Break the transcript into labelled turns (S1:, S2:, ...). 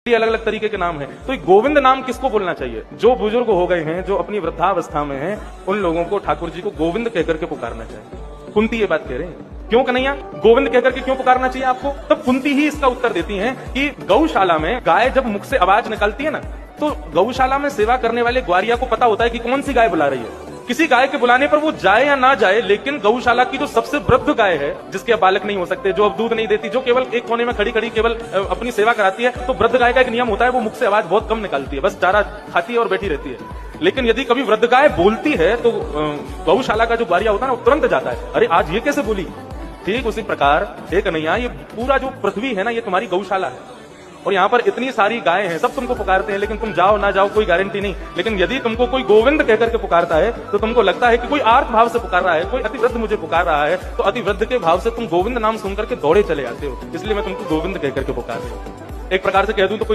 S1: अलग अलग तरीके के नाम है। तो गोविंद नाम किसको बोलना चाहिए? जो बुजुर्ग हो गए हैं, जो अपनी वृद्धावस्था में हैं, उन लोगों को ठाकुर जी को गोविंद कहकर के पुकारना चाहिए। कुंती ये बात कह रहे हैं। क्यों कन्हैया, गोविंद कहकर के क्यों पुकारना चाहिए आपको? तब कुंती ही इसका उत्तर देती हैं कि गौशाला में गाय जब मुख से आवाज निकालती है ना, तो गौशाला में सेवा करने वाले ग्वारिया को पता होता है कि कौन सी गाय बुला रही है। किसी गाय के बुलाने पर वो जाए या ना जाए, लेकिन गौशाला की जो सबसे वृद्ध गाय है, जिसके अब बालक नहीं हो सकते, जो अब दूध नहीं देती, जो केवल एक कोने में खड़ी खड़ी केवल अपनी सेवा कराती है, तो वृद्ध गाय का एक नियम होता है, वो मुख से आवाज बहुत कम निकालती है, बस चारा खाती है और बैठी रहती है। लेकिन यदि कभी वृद्ध गाय बोलती है तो गौशाला का जो ग्वारिया होता है ना, वो तुरंत जाता है, अरे आज ये कैसे बोली। ठीक उसी प्रकार हे कन्हैया, ये पूरा जो पृथ्वी है ना, ये तुम्हारी गौशाला है और यहाँ पर इतनी सारी गायें हैं, सब तुमको पुकारते हैं, लेकिन तुम जाओ ना जाओ कोई गारंटी नहीं। लेकिन यदि तुमको कोई गोविंद कहकर के पुकारता है तो तुमको लगता है कि कोई आर्त भाव से पुकार रहा है, कोई अतिवृद्ध मुझे पुकार रहा है, तो अतिवृद्ध के भाव से तुम गोविंद नाम सुनकर के दौड़े चले आते हो। इसलिए मैं तुमको गोविंद कहकर के पुकार रहा हूं। एक प्रकार से कह दूं तो